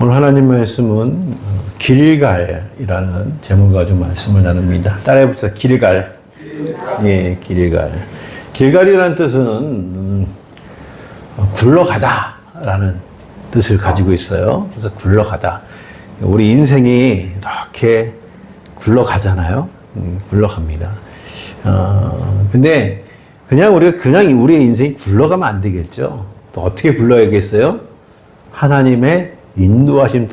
오늘 하나님 말씀은 길갈이라는 제목을 가지고 말씀을 나눕니다. 따라해보세요. 길갈. 예, 길갈. 길갈이라는 뜻은 굴러가다라는 뜻을 가지고 있어요. 그래서 굴러가다. 우리 인생이 이렇게 굴러가잖아요. 굴러갑니다. 근데 우리가 우리의 인생이 굴러가면 안 되겠죠. 또 어떻게 굴러야겠어요? 하나님의 인도하시는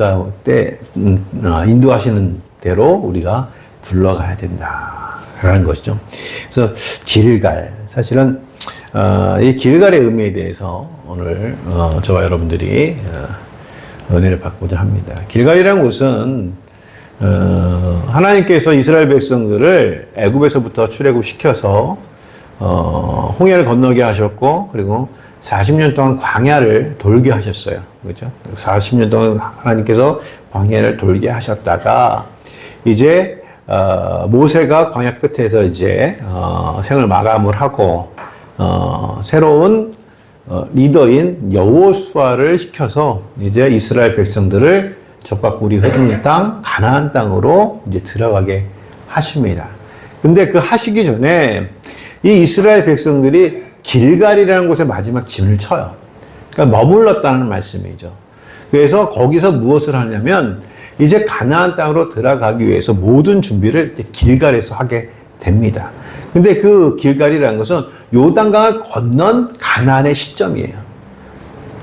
대로 우리가 굴러가야 된다라는 것이죠. 그래서 길갈, 사실은 이 길갈의 의미에 대해서 오늘 저와 여러분들이 은혜를 받고자 합니다. 길갈이라는 곳은 하나님께서 이스라엘 백성들을 애굽에서부터 출애굽시켜서 홍해를 건너게 하셨고, 그리고 40년 동안 광야를 돌게 하셨어요. 그렇죠? 40년 동안 하나님께서 광야를 돌게 하셨다가 이제 모세가 광야 끝에서 이제 생을 마감을 하고 새로운 리더인 여호수아를 시켜서 이제 이스라엘 백성들을 적과 꿀이 흐르는 땅 가나안 땅으로 이제 들어가게 하십니다. 근데 그 하시기 전에 이 이스라엘 백성들이 길갈이라는 곳에 마지막 진을 쳐요. 그러니까 머물렀다는 말씀이죠. 그래서 거기서 무엇을 하냐면 이제 가나안 땅으로 들어가기 위해서 모든 준비를 길갈에서 하게 됩니다. 근데 그 길갈이라는 것은 요단강을 건넌 가나안의 시점이에요.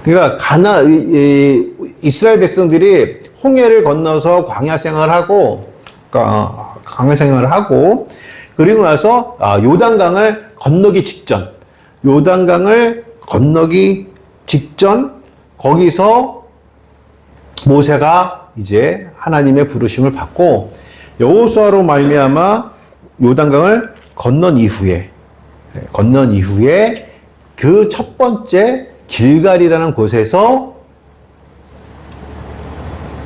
그러니까 이스라엘 백성들이 홍해를 건너서 광야 생활을 하고 그리고 나서 요단강을 건너기 직전 거기서 모세가 이제 하나님의 부르심을 받고 여호수아로 말미암아 요단강을 건넌 이후에 그 첫 번째 길갈이라는 곳에서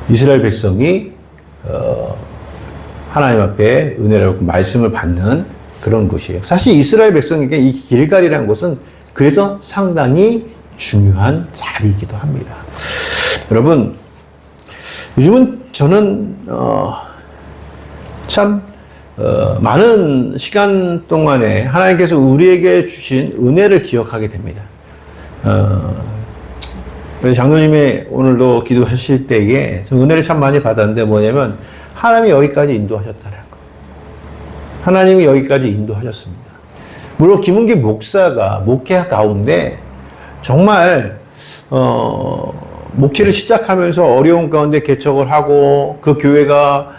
이스라엘 백성이 하나님 앞에 은혜를 받고 말씀을 받는 그런 곳이에요. 사실 이스라엘 백성에게 이 길갈이라는 곳은 그래서 상당히 중요한 자리이기도 합니다. 여러분, 요즘은 저는 많은 시간 동안에 하나님께서 우리에게 주신 은혜를 기억하게 됩니다. 그래서 장로님이 오늘도 기도하실 때에 은혜를 참 많이 받았는데 뭐냐면 하나님이 여기까지 인도하셨다는 거. 하나님이 여기까지 인도하셨습니다. 물론 김은기 목사가 목회 가운데 정말 목회를 시작하면서 어려운 가운데 개척을 하고 그 교회가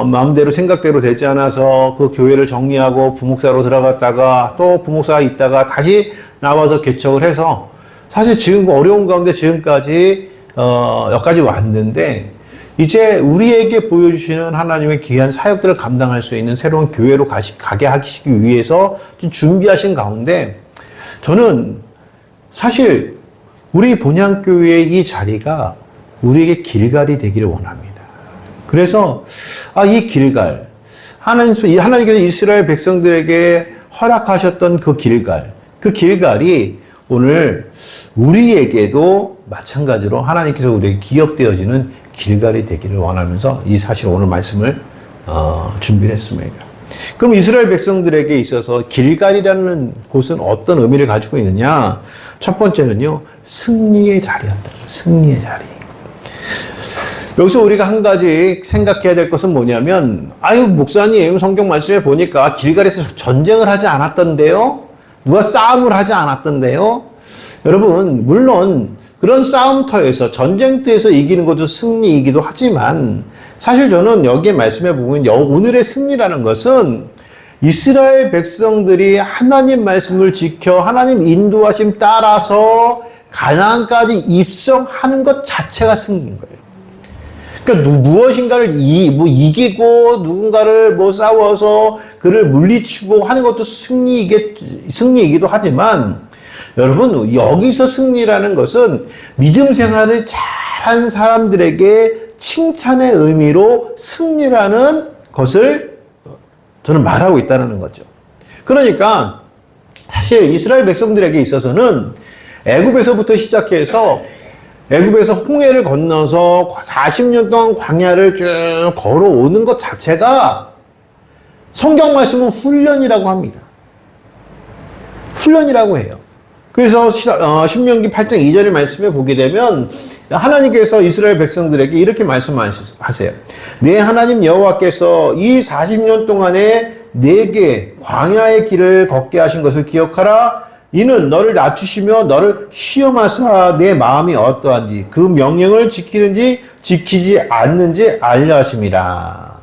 마음대로 생각대로 되지 않아서 그 교회를 정리하고 부목사로 들어갔다가 또 부목사가 있다가 다시 나와서 개척을 해서 사실 지금 어려운 가운데 지금까지 여기까지 왔는데 이제 우리에게 보여주시는 하나님의 귀한 사역들을 감당할 수 있는 새로운 교회로 가게 하시기 위해서 준비하신 가운데 저는 사실 우리 본향교회의 이 자리가 우리에게 길갈이 되기를 원합니다. 그래서 이 길갈, 하나님께서 이스라엘 백성들에게 허락하셨던 그 길갈이 오늘 우리에게도 마찬가지로 하나님께서 우리에게 기억되어지는 길갈이 되기를 원하면서 이 사실 오늘 말씀을 준비를 했습니다. 그럼 이스라엘 백성들에게 있어서 길갈이라는 곳은 어떤 의미를 가지고 있느냐? 첫 번째는요, 승리의 자리였다. 승리의 자리. 여기서 우리가 한 가지 생각해야 될 것은 뭐냐면, 목사님, 성경 말씀에 보니까 길갈에서 전쟁을 하지 않았던데요? 누가 싸움을 하지 않았던데요? 여러분, 물론 그런 싸움터에서, 전쟁터에서 이기는 것도 승리이기도 하지만, 사실 저는 여기에 말씀해 보면 오늘의 승리라는 것은 이스라엘 백성들이 하나님 말씀을 지켜 하나님 인도하심 따라서 가나안까지 입성하는 것 자체가 승리인 거예요. 그러니까 무엇인가를 이기고 누군가를 싸워서 그를 물리치고 하는 것도 승리이기도 하지만 여러분, 여기서 승리라는 것은 믿음 생활을 잘한 사람들에게 칭찬의 의미로 승리라는 것을 저는 말하고 있다는 거죠. 그러니까 사실 이스라엘 백성들에게 있어서는 애굽에서부터 시작해서 애굽에서 홍해를 건너서 40년 동안 광야를 쭉 걸어오는 것 자체가 성경 말씀은 훈련이라고 합니다. 훈련이라고 해요. 그래서 신명기 8장 2절의 말씀에 보게 되면 하나님께서 이스라엘 백성들에게 이렇게 말씀하세요. 내 하나님 여호와께서 이 40년 동안에 내게 광야의 길을 걷게 하신 것을 기억하라. 이는 너를 낮추시며 너를 시험하사 내 마음이 어떠한지 그 명령을 지키는지 지키지 않는지 알려 하심이라.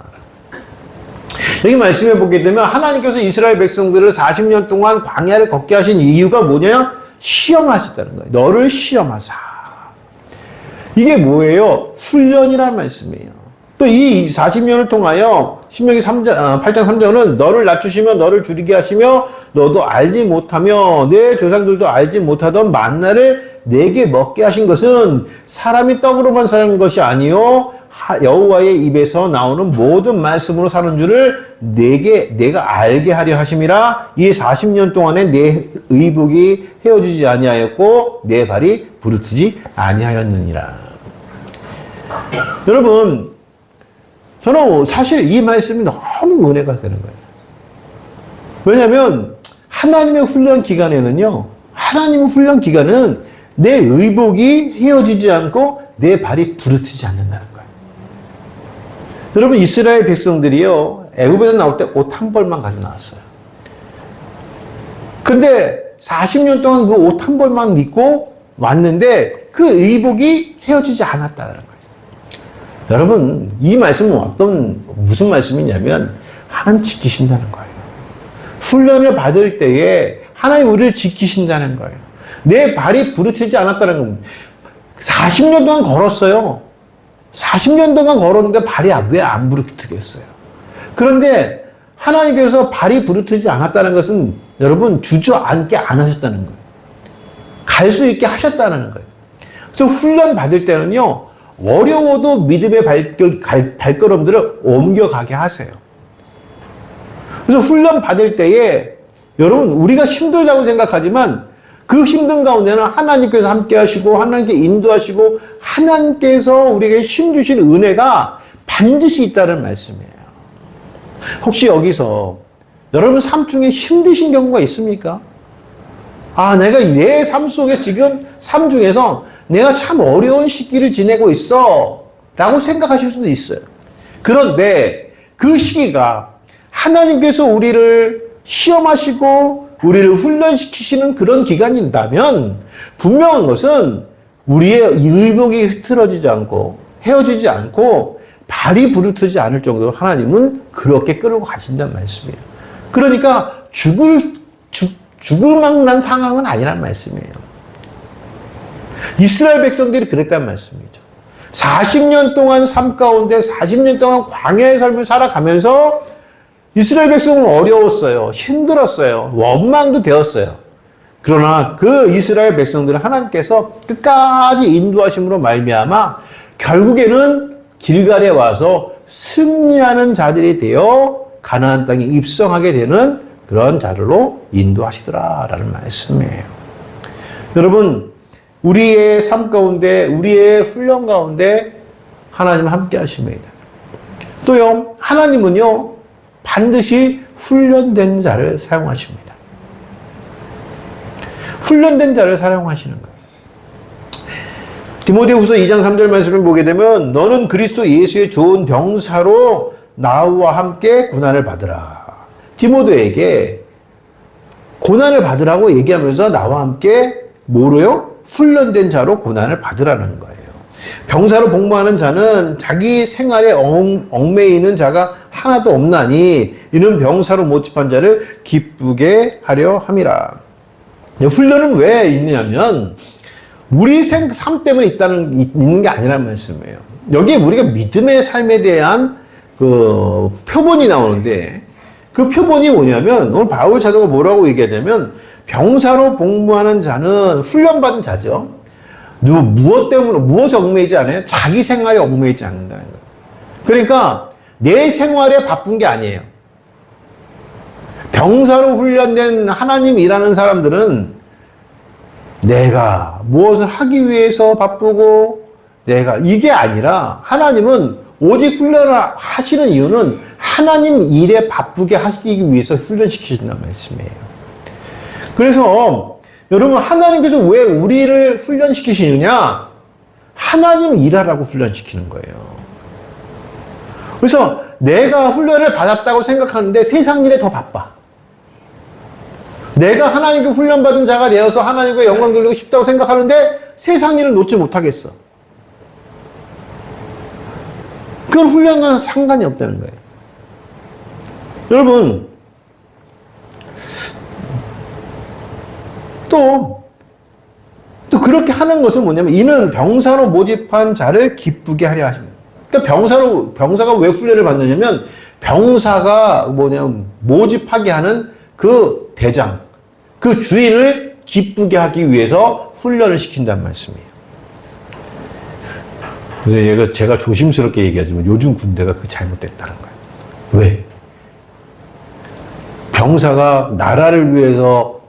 여기 말씀해 보게 되면 하나님께서 이스라엘 백성들을 40년 동안 광야를 걷게 하신 이유가 뭐냐? 시험하셨다는 거예요. 너를 시험하사. 이게 뭐예요? 훈련이라는 말씀이에요. 또 이 40년을 통하여 신명기 8장 3절은 너를 낮추시며 너를 줄이게 하시며 너도 알지 못하며 내 조상들도 알지 못하던 만나를 내게 먹게 하신 것은 사람이 떡으로만 사는 것이 아니요 여호와의 입에서 나오는 모든 말씀으로 사는 줄을 내가 알게 하려 하심이라. 이 40년 동안에 내 의복이 헤어지지 아니하였고 내 발이 부르트지 아니하였느니라. 여러분, 저는 사실 이 말씀이 너무 은혜가 되는 거예요. 왜냐하면 하나님의 훈련 기간에는요, 하나님의 훈련 기간은 내 의복이 헤어지지 않고 내 발이 부르트지 않는다는 거예요. 여러분, 이스라엘 백성들이요, 애굽에서 나올 때 옷 한 벌만 가지고 나왔어요. 근데 40년 동안 그 옷 한 벌만 입고 왔는데 그 의복이 헤어지지 않았다는 거예요. 여러분, 이 말씀은 무슨 말씀이냐면 하나님 지키신다는 거예요. 훈련을 받을 때에 하나님 우리를 지키신다는 거예요. 내 발이 부르트지 않았다는 겁니다. 40년 동안 걸었어요. 40년 동안 걸었는데 발이 왜 안 부르트겠어요? 그런데 하나님께서 발이 부르트지 않았다는 것은 여러분 주저앉게 안 하셨다는 거예요. 갈 수 있게 하셨다는 거예요. 그래서 훈련 받을 때는요, 어려워도 믿음의 발걸음들을 옮겨가게 하세요. 그래서 훈련 받을 때에 여러분 우리가 힘들다고 생각하지만 그 힘든 가운데는 하나님께서 함께 하시고 하나님께 인도하시고 하나님께서 우리에게 힘 주신 은혜가 반드시 있다는 말씀이에요. 혹시 여기서 여러분 삶 중에 힘드신 경우가 있습니까? 내가 내 삶 속에 지금 삶 중에서 내가 참 어려운 시기를 지내고 있어 라고 생각하실 수도 있어요. 그런데 그 시기가 하나님께서 우리를 시험하시고 우리를 훈련시키시는 그런 기간이라면 분명한 것은 우리의 의복이 흐트러지지 않고 헤어지지 않고 발이 부르트지 않을 정도로 하나님은 그렇게 끌고 가신다는 말씀이에요. 그러니까 죽을 만한 상황은 아니란 말씀이에요. 이스라엘 백성들이 그랬단 말씀이죠. 40년 동안 삶 가운데 40년 동안 광야의 삶을 살아가면서 이스라엘 백성은 어려웠어요. 힘들었어요. 원망도 되었어요. 그러나 그 이스라엘 백성들은 하나님께서 끝까지 인도하심으로 말미암아 결국에는 길갈에 와서 승리하는 자들이 되어 가나안 땅에 입성하게 되는 그런 자들로 인도하시더라라는 말씀이에요. 여러분, 우리의 삶 가운데, 우리의 훈련 가운데 하나님 함께 하십니다. 또요, 하나님은요, 반드시 훈련된 자를 사용하십니다. 훈련된 자를 사용하시는 거예요. 디모데후서 2장 3절 말씀을 보게 되면 너는 그리스도 예수의 좋은 병사로 나와 함께 고난을 받으라. 디모데에게 고난을 받으라고 얘기하면서 나와 함께 뭐로요? 훈련된 자로 고난을 받으라는 거예요. 병사로 복무하는 자는 자기 생활에 얽매이는 자가 하나도 없나니 이는 병사로 모집한 자를 기쁘게 하려 함이라. 훈련은 왜 있냐면 우리 삶 때문에 있는 게 아니라는 말씀이에요. 여기에 우리가 믿음의 삶에 대한 그 표본이 나오는데 그 표본이 뭐냐면 오늘 바울 사도가 뭐라고 얘기하냐면 병사로 복무하는 자는 훈련받은 자죠. 무엇에 얽매이지 않아요? 자기 생활에 얽매이지 않는다는 거예요. 그러니까 내 생활에 바쁜 게 아니에요. 병사로 훈련된 하나님 일하는 사람들은 내가 무엇을 하기 위해서 바쁘고 내가 이게 아니라 하나님은 오직 훈련을 하시는 이유는 하나님 일에 바쁘게 하시기 위해서 훈련시키신다는 말씀이에요. 그래서 여러분 하나님께서 왜 우리를 훈련시키시느냐? 하나님 일하라고 훈련시키는 거예요. 그래서 내가 훈련을 받았다고 생각하는데 세상 일에 더 바빠. 내가 하나님께 훈련받은 자가 되어서 하나님께 영광 돌리고 싶다고 생각하는데 세상 일을 놓지 못하겠어. 그건 훈련과는 상관이 없다는 거예요. 여러분, 또 그렇게 하는 것은 뭐냐면, 이는 병사로 모집한 자를 기쁘게 하려 하십니다. 그러니까 병사가 왜 훈련을 받느냐면, 병사가 뭐냐면, 모집하게 하는 그 대장, 그 주인을 기쁘게 하기 위해서 훈련을 시킨다는 말씀이에요. 그래서 제가 조심스럽게 얘기하지만 요즘 군대가 그 잘못됐다는 거예요. 왜? 병사가 나라를 위해서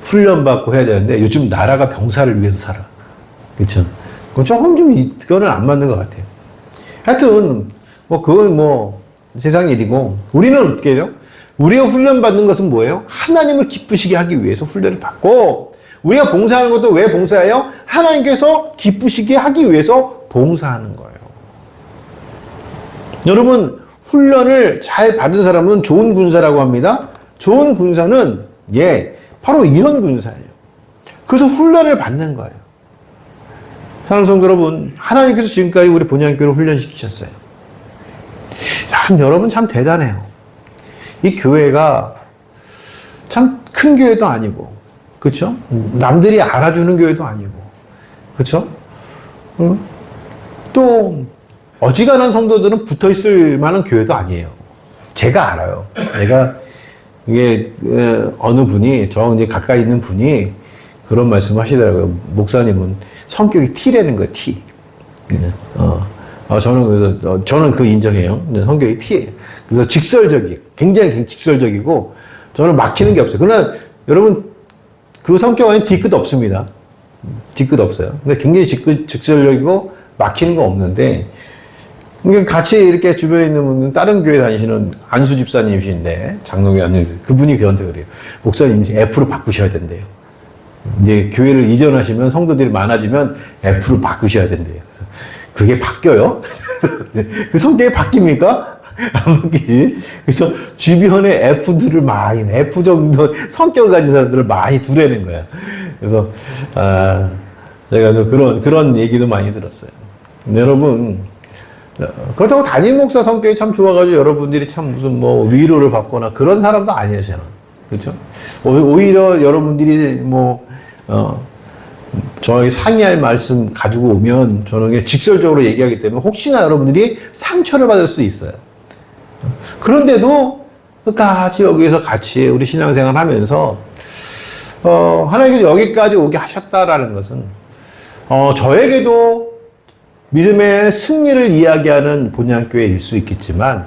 훈련받고 해야 되는데 요즘 나라가 병사를 위해서 살아. 그렇죠? 조금 그거는 안 맞는 것 같아요. 하여튼 그건 세상 일이고 우리는 어떻게 해요? 우리가 훈련받는 것은 뭐예요? 하나님을 기쁘시게 하기 위해서 훈련을 받고 우리가 봉사하는 것도 왜 봉사해요? 하나님께서 기쁘시게 하기 위해서 봉사하는 거예요. 여러분 훈련을 잘 받은 사람은 좋은 군사라고 합니다. 좋은 군사는 바로 이런 군사예요. 그래서 훈련을 받는 거예요. 사랑하는 성도 여러분, 하나님께서 지금까지 우리 본향교회를 훈련시키셨어요. 여러분 참 대단해요. 이 교회가 참 큰 교회도 아니고, 그렇죠? 남들이 알아주는 교회도 아니고, 그렇죠? 또 어지간한 성도들은 붙어 있을 만한 교회도 아니에요. 제가 알아요. 이게 어느 분이 이제 가까이 있는 분이 그런 말씀하시더라고요. 목사님은 성격이 T라는 거예요. T. 저는 그 인정해요. 성격이 T예요. 그래서 굉장히 직설적이고 저는 막히는 게 없어요. 그러나 여러분 그 성격 안에 뒤끝 없습니다. 뒤끝 없어요. 근데 굉장히 직설적이고 막히는 거 없는데 같이 이렇게 주변에 있는 분은 다른 교회 다니시는 안수 집사님이신데 장로교 안님 그분이 저한테 그래요. 목사님 이제 F로 바꾸셔야 된대요. 이제 교회를 이전하시면 성도들이 많아지면 F로 바꾸셔야 된대요. 그래서 그게 바뀌어요? 그 성격이 바뀝니까? 안 바뀌지. 그래서 주변에 F 정도 성격을 가진 사람들을 많이 두려는 거야. 그래서 제가 그런 얘기도 많이 들었어요. 여러분 그렇다고 담임 목사 성격이 참 좋아가지고 여러분들이 참 무슨 위로를 받거나 그런 사람도 아니에요, 저는. 그렇죠? 오히려 여러분들이 저에게 상의할 말씀 가지고 오면 저는 직설적으로 얘기하기 때문에 혹시나 여러분들이 상처를 받을 수 있어요. 그런데도 끝까지 여기서 같이 우리 신앙생활 하면서 하나님께서 여기까지 오게 하셨다라는 것은 저에게도 믿음의 승리를 이야기하는 본향교회일 수 있겠지만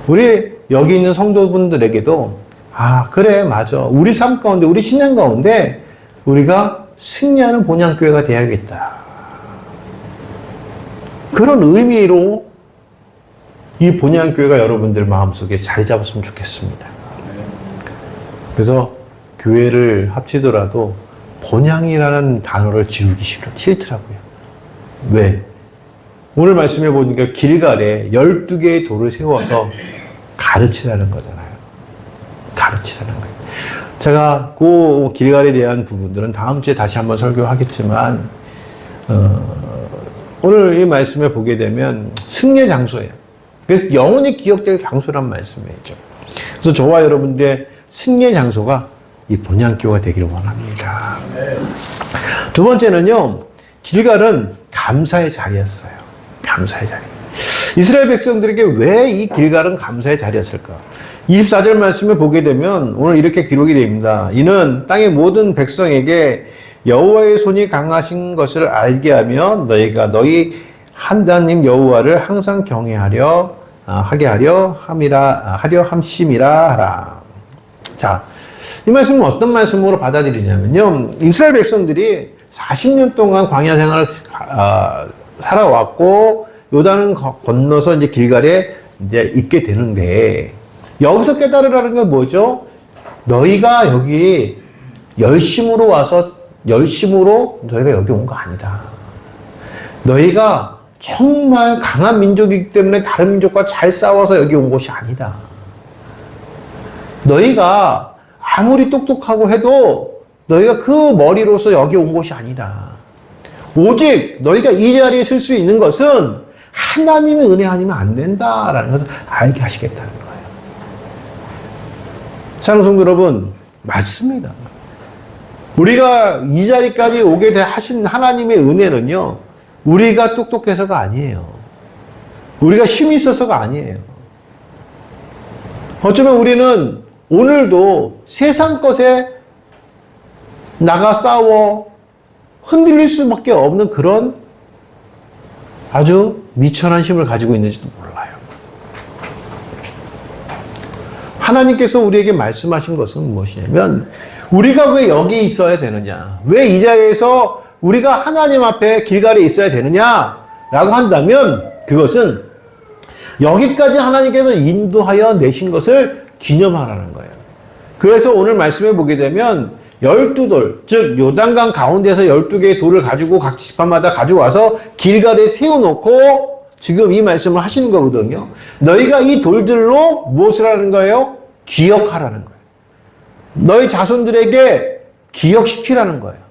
우리 여기 있는 성도분들에게도 그래 맞아 우리 삶 가운데 우리 신앙 가운데 우리가 승리하는 본향교회가 되어야겠다. 그런 의미로 이 본향교회가 여러분들 마음속에 자리 잡았으면 좋겠습니다. 그래서 교회를 합치더라도 본향이라는 단어를 지우기 싫더라고요. 왜? 오늘 말씀해 보니까 길갈에 12개의 돌을 세워서 가르치라는 거잖아요. 가르치라는 거예요. 제가 그 길갈에 대한 부분들은 다음 주에 다시 한번 설교하겠지만 오늘 이 말씀을 보게 되면 승리의 장소예요. 그래서 영원히 기억될 장소란 말씀이죠. 그래서 저와 여러분들의 승리의 장소가 이 본향교회가 되기를 원합니다. 두 번째는요. 길갈은 감사의 자리였어요. 감사의 자리. 이스라엘 백성들에게 왜 이 길갈은 감사의 자리였을까? 24절 말씀을 보게 되면 오늘 이렇게 기록이 됩니다. 이는 땅의 모든 백성에게 여호와의 손이 강하신 것을 알게 하며 너희가 너희 하나님 여호와를 항상 경외하려 하게 하려 함심이라 하라. 자, 이 말씀은 어떤 말씀으로 받아들이냐면요. 이스라엘 백성들이 40년 동안 광야 생활을 살아왔고 요단을 건너서 이제 길갈에 이제 있게 되는데 여기서 깨달으라는 건 뭐죠? 너희가 여기 열심으로 와서 열심으로 너희가 여기 온 거 아니다. 너희가 정말 강한 민족이기 때문에 다른 민족과 잘 싸워서 여기 온 것이 아니다. 너희가 아무리 똑똑하고 해도 너희가 그 머리로서 여기 온 것이 아니다. 오직 너희가 이 자리에 설 수 있는 것은 하나님의 은혜 아니면 안 된다라는 것을 알게 하시겠다는 거예요. 사랑하는 성도 여러분, 맞습니다. 우리가 이 자리까지 오게 하신 하나님의 은혜는요, 우리가 똑똑해서가 아니에요. 우리가 힘이 있어서가 아니에요. 어쩌면 우리는 오늘도 세상 것에 나가 싸워 흔들릴 수밖에 없는 그런 아주 미천한 힘을 가지고 있는지도 몰라요. 하나님께서 우리에게 말씀하신 것은 무엇이냐면 우리가 왜 여기 있어야 되느냐, 왜 이 자리에서 우리가 하나님 앞에 길갈에 있어야 되느냐라고 한다면 그것은 여기까지 하나님께서 인도하여 내신 것을 기념하라는 거예요. 그래서 오늘 말씀해 보게 되면 12돌, 즉 요단강 가운데서 12개의 돌을 가지고 각 지파마다 가지고 와서 길갈에 세워놓고 지금 이 말씀을 하시는 거거든요. 너희가 이 돌들로 무엇을 하는 거예요? 기억하라는 거예요. 너희 자손들에게 기억시키라는 거예요.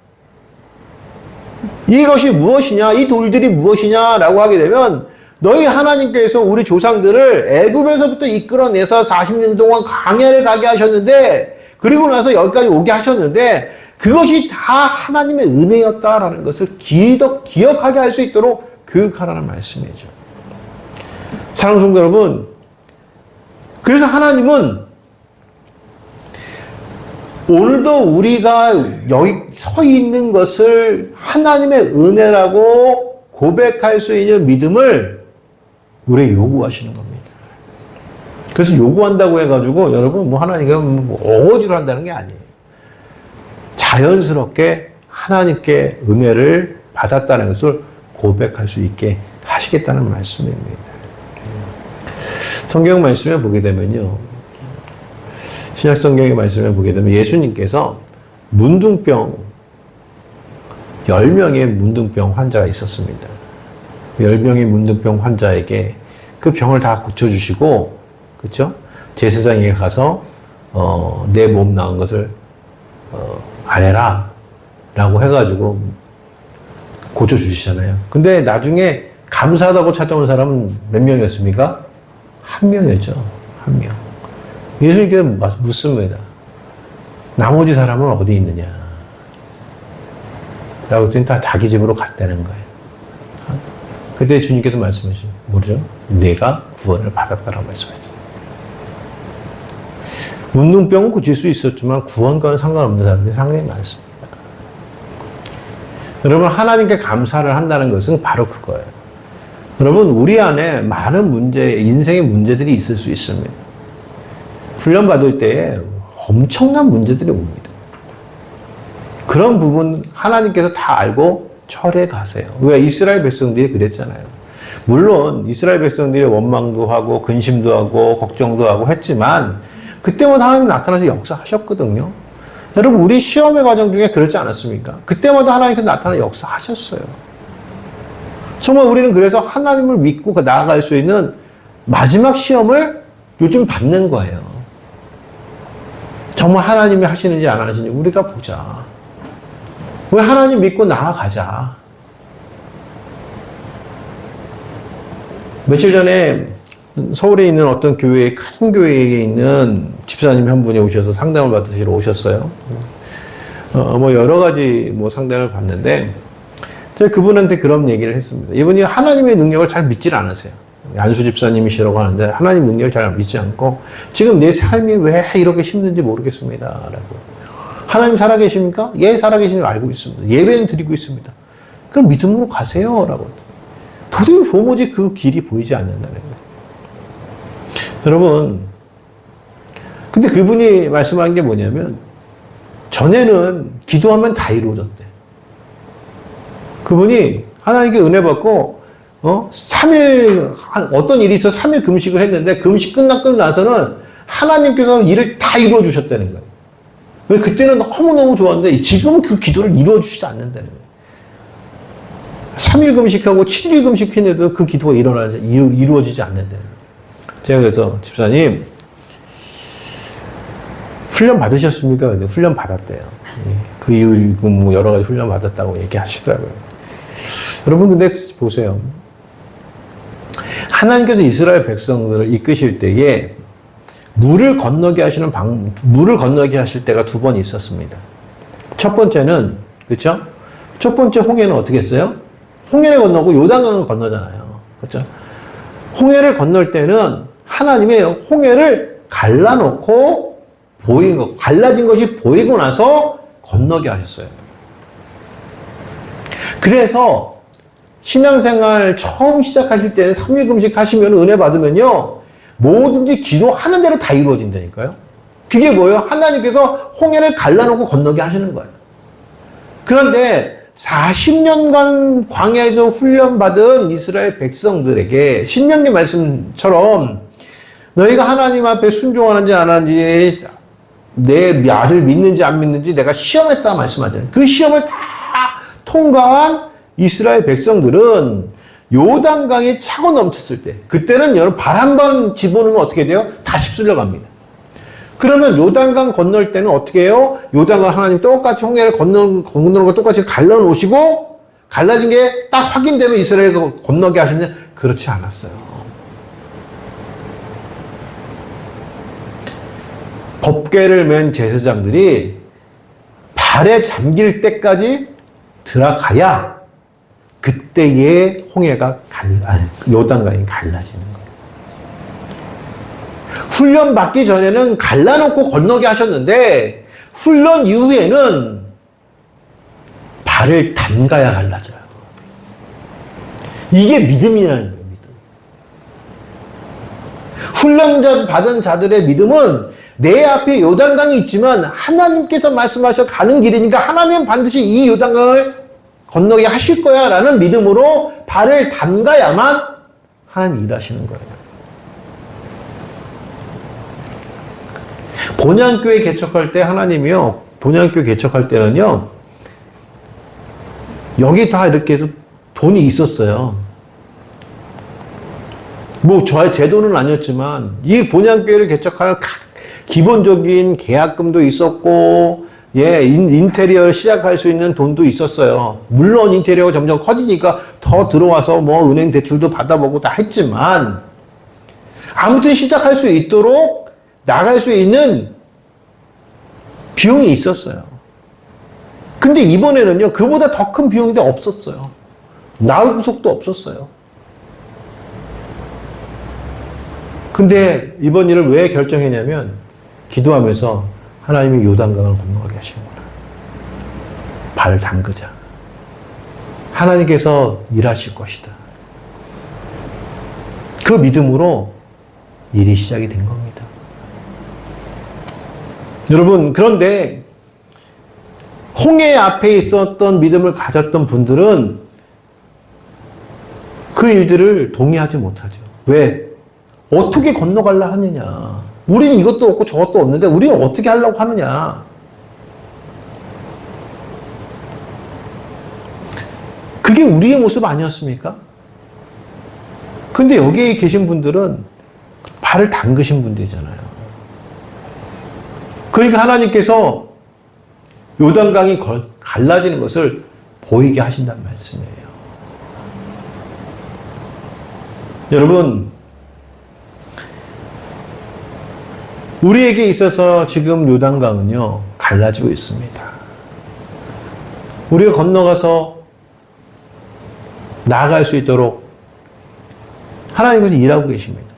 이것이 무엇이냐? 이 돌들이 무엇이냐라고 하게 되면 너희 하나님께서 우리 조상들을 애굽에서부터 이끌어내서 40년 동안 광야를 가게 하셨는데 그리고 나서 여기까지 오게 하셨는데 그것이 다 하나님의 은혜였다라는 것을 기억하게 할 수 있도록 교육하라는 말씀이죠. 사랑하는 성도 여러분, 그래서 하나님은 오늘도 우리가 여기 서 있는 것을 하나님의 은혜라고 고백할 수 있는 믿음을 우리에게 요구하시는 겁니다. 그래서 요구한다고 해가지고 여러분 하나님과 어거지로 한다는 게 아니에요. 자연스럽게 하나님께 은혜를 받았다는 것을 고백할 수 있게 하시겠다는 말씀입니다. 성경 말씀에 보게 되면요. 신약 성경의 말씀에 보게 되면 예수님께서 문둥병 10명의 문둥병 환자가 있었습니다. 10명의 문둥병 환자에게 그 병을 다 고쳐주시고, 그렇죠? 제사장에게 가서 내 몸 나은 것을 아뢰라 라고 해가지고 고쳐주시잖아요. 근데 나중에 감사하다고 찾아온 사람은 몇 명이었습니까? 한 명이었죠. 한 명. 예수님께서 묻습니다. 나머지 사람은 어디 있느냐? 라고 했더니 다 자기 집으로 갔다는 거예요. 그때 주님께서 말씀하시죠. 뭐죠? 내가 구원을 받았다라고 말씀하셨어요. 문둥병은 고칠 수 있었지만 구원과는 상관없는 사람들이 상당히 많습니다. 여러분, 하나님께 감사를 한다는 것은 바로 그거예요. 여러분, 우리 안에 많은 인생의 문제들이 있을 수 있습니다. 훈련받을 때에 엄청난 문제들이 옵니다. 그런 부분 하나님께서 다 알고 처리해 가세요. 왜? 이스라엘 백성들이 그랬잖아요. 물론 이스라엘 백성들이 원망도 하고 근심도 하고 걱정도 하고 했지만 그때마다 하나님 나타나서 역사하셨거든요. 여러분, 우리 시험의 과정 중에 그렇지 않았습니까? 그때마다 하나님께서 나타나 역사하셨어요. 정말 우리는 그래서 하나님을 믿고 나아갈 수 있는 마지막 시험을 요즘 받는 거예요. 정말 하나님이 하시는지 안 하시는지 우리가 보자. 왜 하나님 믿고 나아가자. 며칠 전에 서울에 있는 어떤 교회, 큰 교회에 있는 집사님 한 분이 오셔서 상담을 받으시러 오셨어요. 여러 가지 상담을 받는데, 제가 그분한테 그런 얘기를 했습니다. 이분이 하나님의 능력을 잘 믿질 않으세요. 안수 집사님이시라고 하는데, 하나님 능력을 잘 믿지 않고, 지금 내 삶이 왜 이렇게 힘든지 모르겠습니다. 라고. 하나님 살아계십니까? 예, 살아계시는 걸 알고 있습니다. 예배는 드리고 있습니다. 그럼 믿음으로 가세요. 라고. 도무지 그 길이 보이지 않는다는 거예요. 여러분, 근데 그분이 말씀한 게 뭐냐면 전에는 기도하면 다 이루어졌대. 그분이 하나님께 은혜 받고 3일 어떤 일이 있어 3일 금식을 했는데 금식 끝나고 나서는 하나님께서 일을 다 이루어 주셨다는 거예요. 그때는 너무너무 좋았는데 지금은 그 기도를 이루어 주시지 않는다는 거예요. 3일 금식하고 7일 금식했는데도 그 기도가 이루어지지 않는다는 거예요. 제가 그래서 집사님 훈련 받으셨습니까? 근데 훈련 받았대요. 그 이후 뭐 여러 가지 훈련 받았다고 얘기하시더라고요. 여러분 근데 보세요. 하나님께서 이스라엘 백성들을 이끄실 때에 물을 건너게 하실 때가 2번 있었습니다. 첫 번째는 그렇죠? 첫 번째 홍해는 어떻게 했어요? 홍해를 건너고 요단강을 건너잖아요. 그렇죠? 홍해를 건널 때는 하나님이 홍해를 갈라놓고 갈라진 것이 보이고 나서 건너게 하셨어요. 그래서 신앙생활 처음 시작하실 때는 3일 금식 하시면 은혜 받으면요. 뭐든지 기도하는 대로 다 이루어진다니까요. 그게 뭐예요? 하나님께서 홍해를 갈라놓고 건너게 하시는 거예요. 그런데 40년간 광야에서 훈련받은 이스라엘 백성들에게 신명기 말씀처럼 너희가 하나님 앞에 순종하는지 안 하는지 내 말을 믿는지 안 믿는지 내가 시험했다 말씀하잖아요. 그 시험을 다 통과한 이스라엘 백성들은 요단강이 차고 넘쳤을 때 그때는 여러분 발 한 번 집어넣으면 어떻게 돼요? 다 휩쓸려 갑니다. 그러면 요단강 건널 때는 어떻게 해요? 요단강 하나님 똑같이 홍해를 건너는 거 똑같이 갈라놓으시고 갈라진 게 딱 확인되면 이스라엘을 건너게 하시는데 그렇지 않았어요. 법궤를 맨 제사장들이 발에 잠길 때까지 들어가야 그때의 홍해가 요단강이 갈라지는 거예요. 훈련 받기 전에는 갈라놓고 건너게 하셨는데 훈련 이후에는 발을 담가야 갈라져요. 이게 믿음이라는 거예요. 믿음. 훈련 받은 자들의 믿음은 내 앞에 요단강이 있지만 하나님께서 말씀하셔 가는 길이니까 하나님은 반드시 이 요단강을 건너게 하실 거야 라는 믿음으로 발을 담가야만 하나님 일하시는 거예요. 본향교회 개척할 때 하나님이요. 본향교회 개척할 때는요. 여기 다 이렇게 돈이 있었어요. 뭐 제 돈은 아니었지만 이 본향교회를 개척할 기본적인 계약금도 있었고 인테리어를 시작할 수 있는 돈도 있었어요. 물론 인테리어가 점점 커지니까 더 들어와서 뭐 은행 대출도 받아보고 다 했지만 아무튼 시작할 수 있도록 나갈 수 있는 비용이 있었어요. 근데 이번에는요, 그보다 더 큰 비용인데 없었어요. 나올 구석도 없었어요. 근데 이번 일을 왜 결정했냐면 기도하면서 하나님이 요단강을 건너가게 하시는구나. 발을 담그자. 하나님께서 일하실 것이다. 그 믿음으로 일이 시작이 된 겁니다. 여러분, 그런데 홍해 앞에 있었던 믿음을 가졌던 분들은 그 일들을 동의하지 못하죠. 왜? 어떻게 건너가려 하느냐. 우리는 이것도 없고 저것도 없는데 우리는 어떻게 하려고 하느냐. 그게 우리의 모습 아니었습니까? 근데 여기에 계신 분들은 발을 담그신 분들이잖아요. 그러니까 하나님께서 요단강이 갈라지는 것을 보이게 하신다는 말씀이에요. 여러분, 우리에게 있어서 지금 요단강은요, 갈라지고 있습니다. 우리가 건너가서 나아갈 수 있도록 하나님께서 일하고 계십니다.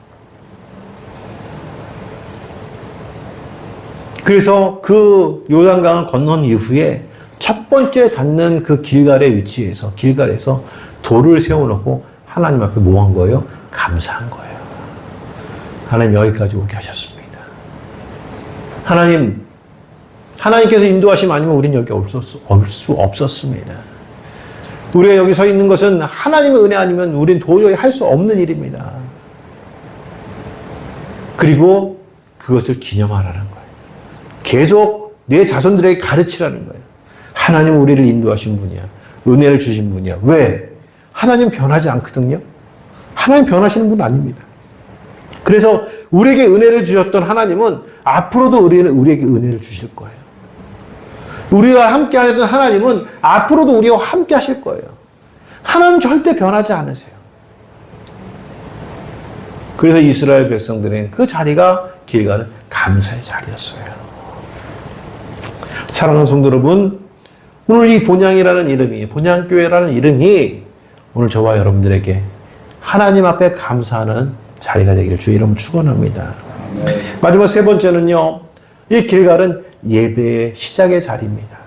그래서 그 요단강을 건넌 이후에 첫 번째 닿는 그 길갈에서 돌을 세워놓고 하나님 앞에 뭐 한 거예요? 감사한 거예요. 하나님 여기까지 오게 하셨습니다. 하나님께서 인도하심 아니면 우리는 여기 올 수 없었습니다. 우리가 여기 서 있는 것은 하나님의 은혜 아니면 우리는 도저히 할 수 없는 일입니다. 그리고 그것을 기념하라는 거예요. 계속 내 자손들에게 가르치라는 거예요. 하나님은 우리를 인도하신 분이야. 은혜를 주신 분이야. 왜? 하나님 변하지 않거든요. 하나님 변하시는 분 아닙니다. 그래서 우리에게 은혜를 주셨던 하나님은 앞으로도 우리에게 은혜를 주실 거예요. 우리와 함께 하셨던 하나님은 앞으로도 우리와 함께 하실 거예요. 하나님 절대 변하지 않으세요. 그래서 이스라엘 백성들은 그 자리가 길갈은 감사의 자리였어요. 사랑하는 성도 여러분, 오늘 이 본향이라는 이름이, 본향교회라는 이름이 오늘 저와 여러분들에게 하나님 앞에 감사하는 자리가 되기를 주의 이름으로 축원합니다. 마지막 세 번째는요, 이 길갈은 예배의 시작의 자리입니다.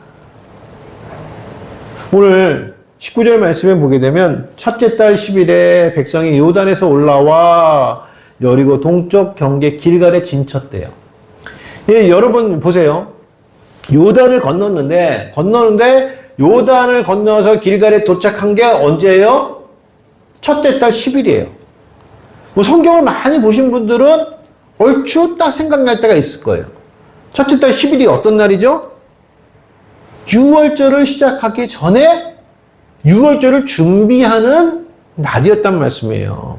오늘 19절 말씀에 보게 되면 첫째 달 10일에 백성이 요단에서 올라와 여리고 동쪽 경계 길갈에 진쳤대요. 예, 여러분 보세요. 요단을 건넜는데 요단을 건너서 길갈에 도착한 게 언제예요? 첫째 달 10일이에요. 뭐 성경을 많이 보신 분들은 얼추 딱 생각날 때가 있을 거예요. 첫째 달 10일이 어떤 날이죠? 6월절을 시작하기 전에 6월절을 준비하는 날이었단 말씀이에요.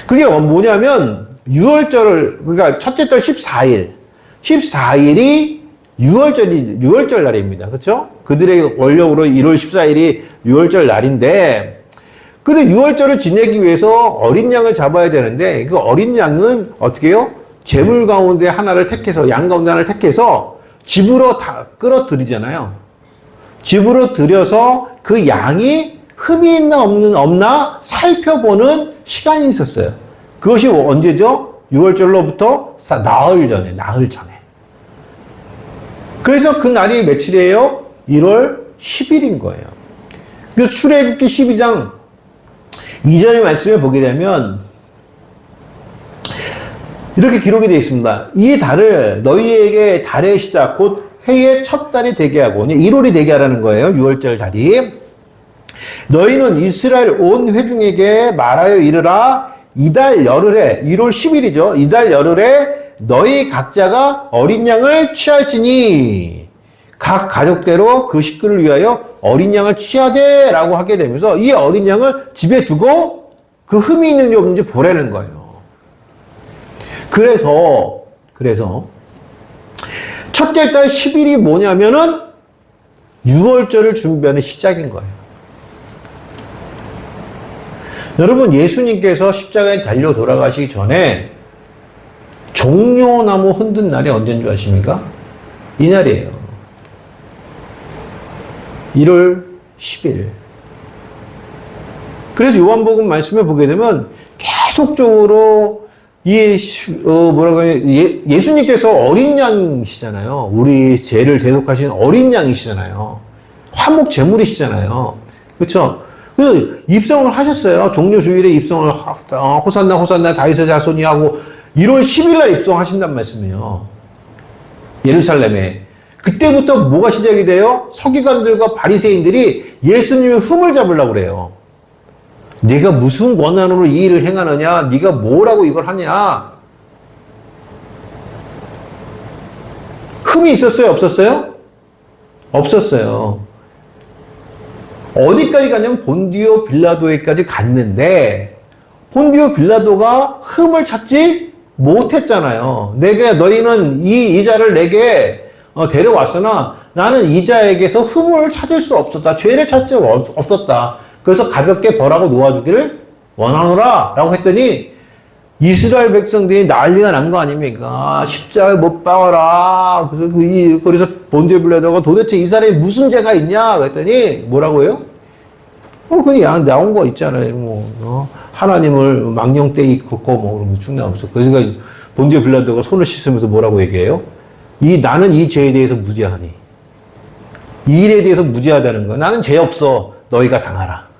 그게 뭐냐면 6월절을, 그러니까 첫째 달 14일이 6월절 날입니다. 그렇죠? 그들의 원력으로 1월 14일이 6월절 날인데, 근데 6월절을 지내기 위해서 어린 양을 잡아야 되는데, 그 어린 양은 어떻게 해요? 제물 가운데 하나를 택해서, 양 가운데 하나를 택해서 집으로 다 끌어들이잖아요. 집으로 들여서 그 양이 흠이 있나 없나 살펴보는 시간이 있었어요. 그것이 언제죠? 6월절로부터 나흘 전에. 그래서 그 날이 며칠이에요? 1월 10일인 거예요. 그래서 출애굽기 12장 2절의 말씀을 보게 되면 이렇게 기록이 되어 있습니다. 이 달을 너희에게 달의 시작 곧 해의 첫 달이 되게 하고 1월이 되게 하라는 거예요. 6월절 달이. 너희는 이스라엘 온 회중에게 말하여 이르라. 이달 열흘에 1월 10일이죠. 이달 열흘에 너희 각자가 어린 양을 취할지니 각 가족대로 그 식구를 위하여 어린 양을 취하되 라고 하게 되면서 이 어린 양을 집에 두고 그 흠이 있는지 없는지 보라는 거예요. 그래서 첫째 달 10일이 뭐냐면은 6월절을 준비하는 시작인 거예요. 여러분, 예수님께서 십자가에 달려 돌아가시기 전에 종려나무 흔든 날이 언제인 줄 아십니까? 이 날이에요. 1월 10일. 그래서 요한복음 말씀을 보게 되면 계속적으로 예수님께서 어린 양이시잖아요. 우리 죄를 대속하신 어린 양이시잖아요. 화목 제물이시잖아요. 그렇죠? 그래서 입성을 하셨어요. 종려주일에 입성을 호산나 호산나 다윗의 자손이 하고 1월 10일 날 입성하신단 말씀이에요. 예루살렘에. 그때부터 뭐가 시작이 돼요? 서기관들과 바리새인들이 예수님의 흠을 잡으려고 그래요. 네가 무슨 권한으로 이 일을 행하느냐? 네가 뭐라고 이걸 하냐? 흠이 있었어요? 없었어요? 없었어요. 어디까지 갔냐면 본디오 빌라도에까지 갔는데 본디오 빌라도가 흠을 찾지 못했잖아요. 너희는 이 자를 내게 데려왔으나 나는 이 자에게서 흠을 찾을 수 없었다. 죄를 찾지 없었다. 그래서 가볍게 벌하고 놓아주기를 원하노라 라고 했더니 이스라엘 백성들이 난리가 난 거 아닙니까? 십자가에 못 박아라. 그래서 본디오 빌라도가 도대체 이 사람이 무슨 죄가 있냐? 그랬더니 뭐라고 해요? 그냥 나온 거 있잖아요. 하나님을 망령떼기 걷고 그런 거 쭉 나오면서. 그래서 본디오 빌라도가 손을 씻으면서 뭐라고 얘기해요? 나는 이 죄에 대해서 무죄하니. 이 일에 대해서 무죄하다는 거야. 나는 죄 없어. 너희가 당하라.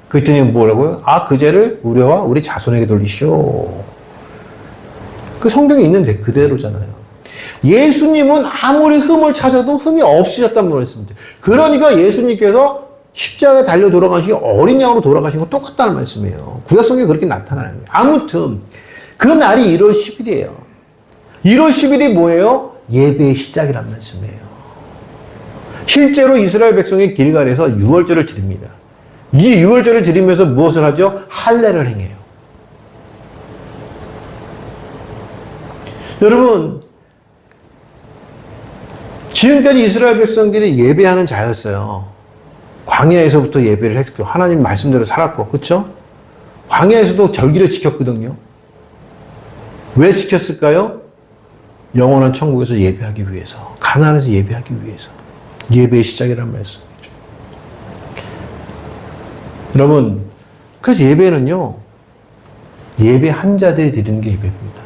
그랬더니 뭐라고요? 그 죄를 우리와 우리 자손에게 돌리시오. 그 성경에 있는데 그대로잖아요. 예수님은 아무리 흠을 찾아도 흠이 없으셨단 말씀입니다. 그러니까 예수님께서 십자가에 달려 돌아가신 게 어린 양으로 돌아가신 거 똑같다는 말씀이에요. 구약성경에 그렇게 나타나는 거예요. 아무튼 그 날이 1월 10일이에요. 1월 10일이 뭐예요? 예배의 시작이란 말씀이에요. 실제로 이스라엘 백성이 길갈에서 유월절을 드립니다. 이 유월절을 드리면서 무엇을 하죠? 할례를 행해요. 여러분, 지금까지 이스라엘 백성들이 예배하는 자였어요. 광야에서부터 예배를 했고 하나님 말씀대로 살았고, 그렇죠? 광야에서도 절기를 지켰거든요. 왜 지켰을까요? 영원한 천국에서 예배하기 위해서, 가나안에서 예배하기 위해서. 예배의 시작이란 말씀이죠. 여러분, 그래서 예배는요, 예배한 자들이 드리는 게 예배입니다.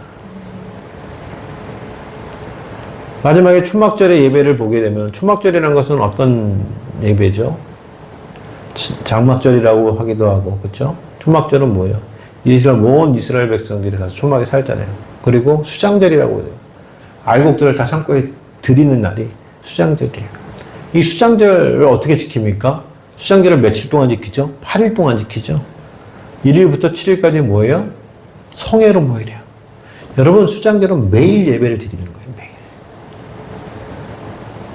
마지막에 초막절의 예배를 보게 되면, 초막절이라는 것은 어떤 예배죠? 장막절이라고 하기도 하고, 그렇죠? 초막절은 뭐예요? 온 이스라엘 백성들이 가서 초막에 살잖아요. 그리고 수장절이라고 해요. 알곡들을 다 산고에 드리는 날이 수장절이에요. 이 수장절을 어떻게 지킵니까? 수장절을 며칠 동안 지키죠? 8일 동안 지키죠? 1일부터 7일까지 뭐예요? 성회로 모이래요. 여러분, 수장절은 매일 예배를 드리는 거예요. 매일.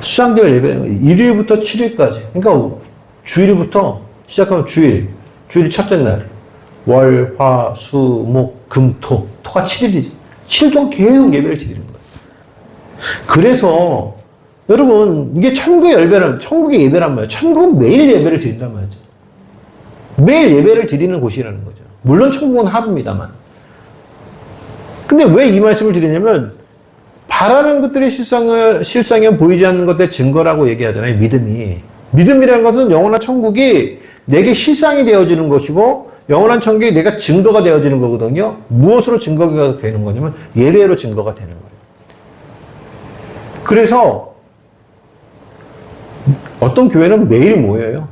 수장절 예배는 1일부터 7일까지. 그러니까 주일부터 시작하면 주일이 첫째 날. 월, 화, 수, 목, 금, 토. 토가 7일이지. 7일 동안 계속 예배를 드리는 거예요. 그래서 여러분, 이게 천국의 예배란 말이에요. 천국은 매일 예배를 드린단 말이죠. 매일 예배를 드리는 곳이라는 거죠. 물론 천국은 하루입니다만. 근데 왜 이 말씀을 드리냐면, 바라는 것들이 실상에 보이지 않는 것들의 증거라고 얘기하잖아요. 믿음이. 믿음이라는 것은 영원한 천국이 내게 실상이 되어지는 것이고, 영원한 천국이 내가 증거가 되어지는 거거든요. 무엇으로 증거가 되는 거냐면, 예배로 증거가 되는 거예요. 그래서, 어떤 교회는 매일 모여요.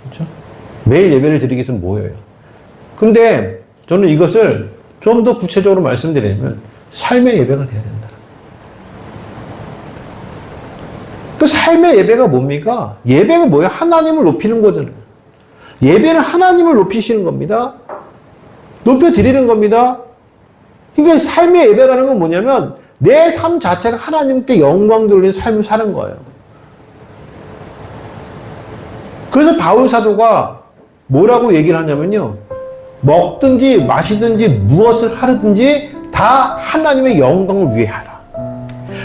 그렇죠? 매일 예배를 드리기 위해서 모여요. 근데 저는 이것을 좀 더 구체적으로 말씀드리면 삶의 예배가 돼야 된다. 그 삶의 예배가 뭡니까? 예배가 뭐예요? 하나님을 높이는 거잖아요. 예배는 하나님을 높이시는 겁니다. 높여드리는 겁니다. 그러니까 삶의 예배라는 건 뭐냐면 내 삶 자체가 하나님께 영광 돌리는 삶을 사는 거예요. 그래서 바울 사도가 뭐라고 얘기를 하냐면요. 먹든지 마시든지 무엇을 하든지 다 하나님의 영광을 위해 하라.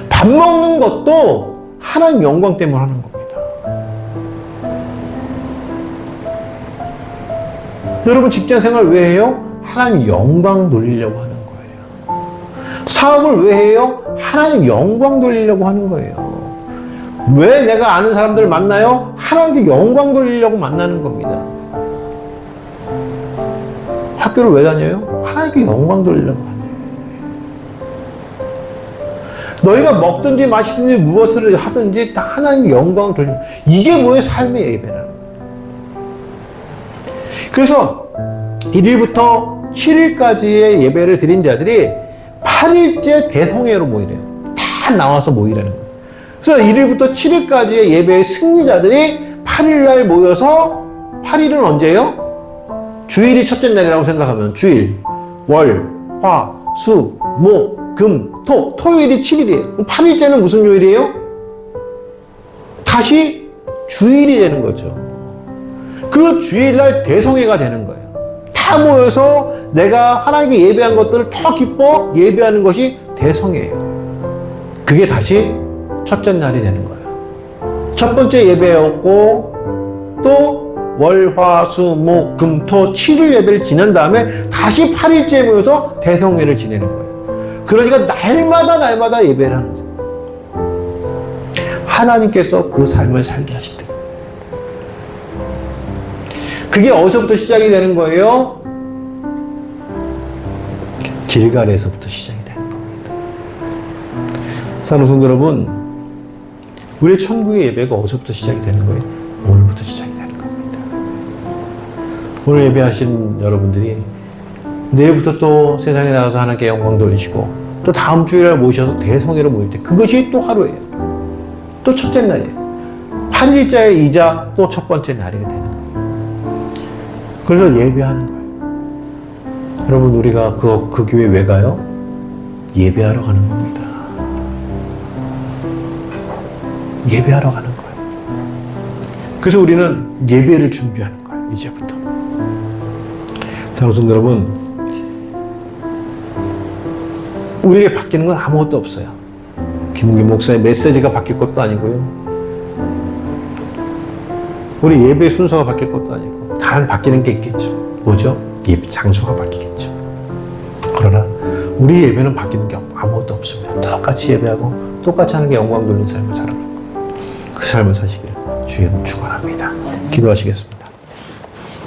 밥 먹는 것도 하나님 영광 때문에 하는 겁니다. 여러분 직장 생활 왜 해요? 하나님 영광 돌리려고 하는 거예요. 사업을 왜 해요? 하나님 영광 돌리려고 하는 거예요. 왜 내가 아는 사람들을 만나요? 하나님께 영광 돌리려고 만나는 겁니다. 학교를 왜 다녀요? 하나님께 영광 돌리려고 하네요. 너희가 먹든지 마시든지 무엇을 하든지 다 하나님께 영광을 돌리는 이게 뭐예요? 삶의 예배라는 거예요. 그래서 1일부터 7일까지의 예배를 드린 자들이 8일째 대성회로 모이래요. 다 나와서 모이라는 거예요. 그래서 1일부터 7일까지의 예배의 승리자들이 8일날 모여서 8일은 언제예요? 주일이 첫째 날이라고 생각하면 주일, 월, 화, 수, 목, 금, 토. 토요일이 7일이에요. 8일째는 무슨 요일이에요? 다시 주일이 되는 거죠. 그 주일날 대성회가 되는 거예요. 다 모여서 내가 하나님께 예배한 것들을 더 기뻐 예배하는 것이 대성회예요. 그게 다시 첫째 날이 되는 거예요. 첫 번째 예배였고 또 월, 화, 수, 목, 금, 토 7일 예배를 지난 다음에 다시 8일째 모여서 대성회를 지내는 거예요. 그러니까 날마다 예배를 하는 거예요. 하나님께서 그 삶을 살게 하시대. 그게 어디서부터 시작이 되는 거예요? 길갈에서부터 시작이 되는 겁니다. 사랑하는 성도 여러분, 우리의 천국의 예배가 어디서부터 시작이 되는 거예요? 오늘부터 시작이 되는 겁니다. 오늘 예배하신 여러분들이 내일부터 또 세상에 나가서 하나님께 영광 돌리시고 또 다음 주일에 모셔서 대성회로 모일 때 그것이 또 하루예요. 또 첫째 날이에요. 8일자의 이자 또 첫 번째 날이 되는 거예요. 그래서 예배하는 거예요. 여러분 우리가 그 교회 왜 가요? 예배하러 가는 겁니다. 예배하러 가는 거예요. 그래서 우리는 예배를 준비하는 거예요. 이제부터. 사랑하는 여러분, 우리에게 바뀌는 건 아무것도 없어요. 김은규 목사의 메시지가 바뀔 것도 아니고요. 우리 예배 순서가 바뀔 것도 아니고 단 바뀌는 게 있겠죠. 뭐죠? 예배 장소가 바뀌겠죠. 그러나 우리 예배는 바뀌는 게 아무것도 없습니다. 똑같이 예배하고 똑같이 하는 게 영광 돌리는 삶을 살아갈 거예요. 그 삶을 사시기를 주의 이름 축원합니다. 기도하시겠습니다.